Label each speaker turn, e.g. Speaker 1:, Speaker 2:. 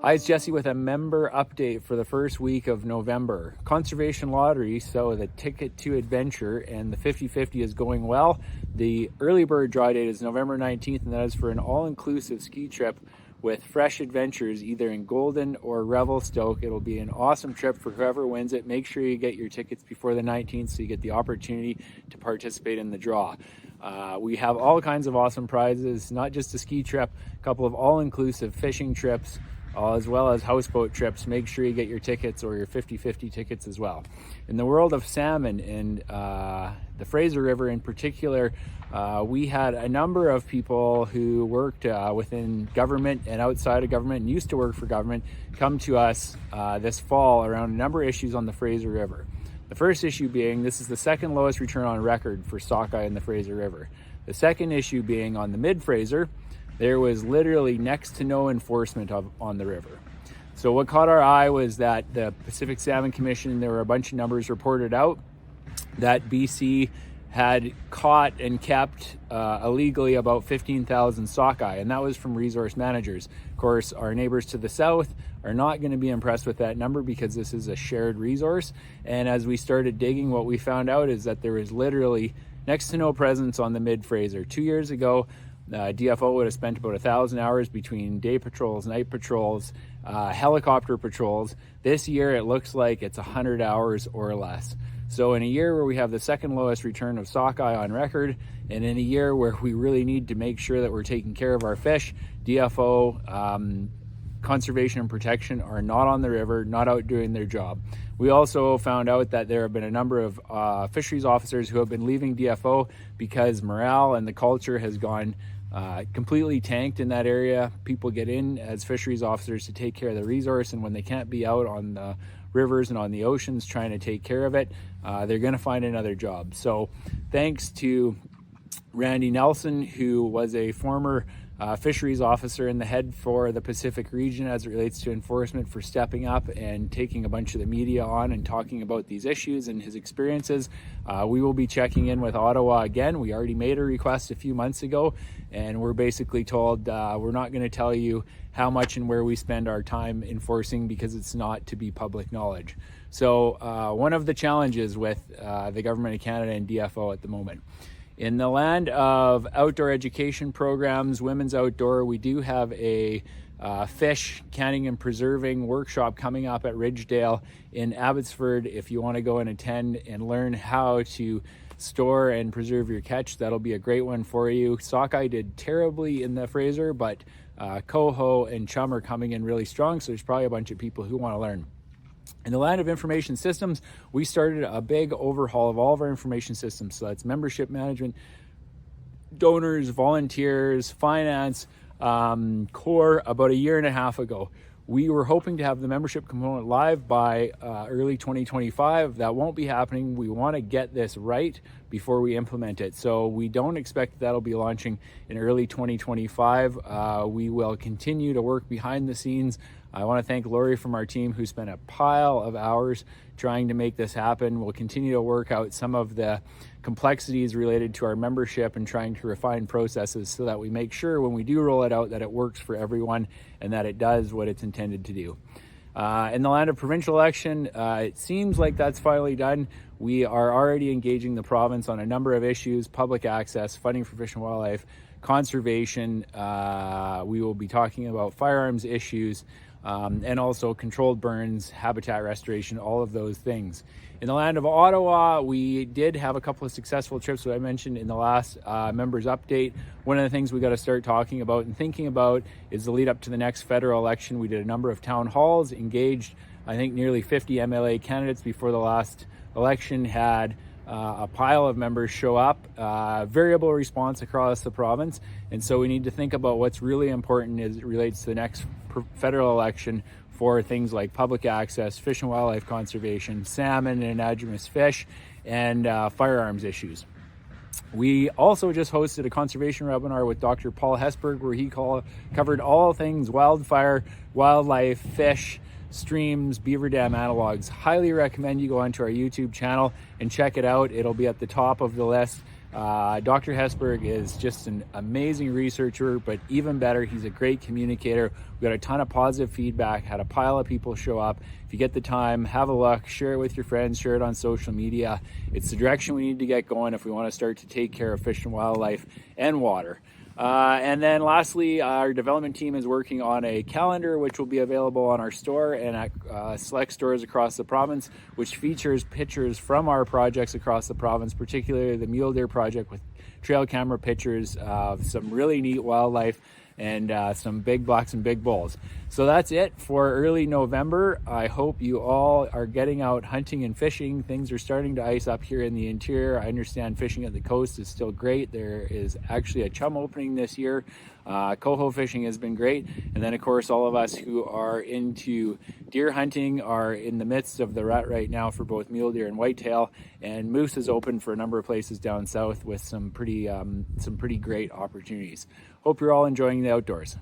Speaker 1: Hi, it's Jesse with a member update for the first week of November. Conservation lottery, so the ticket to adventure and the 50-50 is going well. The early bird draw date is November 19th, and that is for an all-inclusive ski trip with fresh adventures either in Golden or Revelstoke. It'll be an awesome trip for whoever wins it. Make sure you get your tickets before the 19th so you get the opportunity to participate in the draw. We have all kinds of awesome prizes, not just a ski trip, a couple of all-inclusive fishing trips, as well as houseboat trips. Make sure you get your tickets or your 50-50 tickets as well. In the world of salmon and the Fraser River in particular, we had a number of people who worked within government and outside of government and used to work for government come to us this fall around a number of issues on the Fraser River. The first issue being this is the second lowest return on record for sockeye in the Fraser River. The second issue being on the mid-Fraser, there was literally next to no enforcement on the river. So what caught our eye was that the Pacific Salmon Commission, there were a bunch of numbers reported out that BC had caught and kept illegally about 15,000 sockeye, and that was from resource managers. Of course, our neighbors to the south are not going to be impressed with that number because this is a shared resource. And as we started digging, what we found out is that there was literally next to no presence on the mid-Fraser. 2 years ago, DFO would have spent about 1,000 hours between day patrols, night patrols, helicopter patrols. This year it looks like it's 100 hours or less. So in a year where we have the second lowest return of sockeye on record, and in a year where we really need to make sure that we're taking care of our fish, DFO, conservation and protection are not on the river, not out doing their job. We also found out that there have been a number of fisheries officers who have been leaving DFO because morale and the culture has gone completely tanked in that area. People get in as fisheries officers to take care of the resource, and when they can't be out on the rivers and on the oceans trying to take care of it, they're going to find another job. So thanks to Randy Nelson, who was a former fisheries officer and the head for the Pacific region as it relates to enforcement, for stepping up and taking a bunch of the media on and talking about these issues and his experiences. We will be checking in with Ottawa again. We already made a request a few months ago, and we're basically told we're not going to tell you how much and where we spend our time enforcing because it's not to be public knowledge. So one of the challenges with the Government of Canada and DFO at the moment. In the land of outdoor education programs, women's outdoor, we do have a fish canning and preserving workshop coming up at Ridgedale in Abbotsford. If you want to go and attend and learn how to store and preserve your catch, that'll be a great one for you. Sockeye did terribly in the Fraser, but coho and chum are coming in really strong, so there's probably a bunch of people who want to learn. In the land of information systems, we started a big overhaul of all of our information systems. So that's membership management, donors, volunteers, finance, core, about a year and a half ago. We were hoping to have the membership component live by early 2025. That won't be happening. We want to get this right before we implement it. So we don't expect that'll be launching in early 2025. We will continue to work behind the scenes. I want to thank Lori from our team who spent a pile of hours trying to make this happen. We'll continue to work out some of the complexities related to our membership and trying to refine processes so that we make sure when we do roll it out that it works for everyone and that it does what it's intended to do. In the land of provincial election, it seems like that's finally done. We are already engaging the province on a number of issues: public access, funding for fish and wildlife, conservation. We will be talking about firearms issues, and also controlled burns, habitat restoration, all of those things. In the land of Ottawa, we did have a couple of successful trips that I mentioned in the last members update. One of the things we got to start talking about and thinking about is the lead up to the next federal election. We did a number of town halls, engaged I think nearly 50 MLA candidates before the last election, had a pile of members show up, variable response across the province. And so we need to think about what's really important as it relates to the next federal election for things like public access, fish and wildlife conservation, salmon and anadromous fish, and firearms issues. We also just hosted a conservation webinar with Dr. Paul Hessburg where he covered all things wildfire, wildlife, fish, streams, beaver dam analogs. Highly recommend you go onto our YouTube channel and check it out. It'll be at the top of the list Dr. Hessburg is just an amazing researcher, but even better, he's a great communicator. We got a ton of positive feedback, had a pile of people show up. If you get the time, have a look, share it with your friends, share it on social media. It's the direction we need to get going if we want to start to take care of fish and wildlife and water. And then lastly, our development team is working on a calendar which will be available on our store and at select stores across the province, which features pictures from our projects across the province, particularly the mule deer project, with trail camera pictures of some really neat wildlife and some big blacks and big bulls. So that's it for early November. I hope you all are getting out hunting and fishing. Things are starting to ice up here in the interior. I understand fishing at the coast is still great. There is actually a chum opening this year. Coho fishing has been great. And then of course, all of us who are into deer hunting are in the midst of the rut right now for both mule deer and whitetail. And moose is open for a number of places down south with some pretty great opportunities. Hope you're all enjoying the outdoors.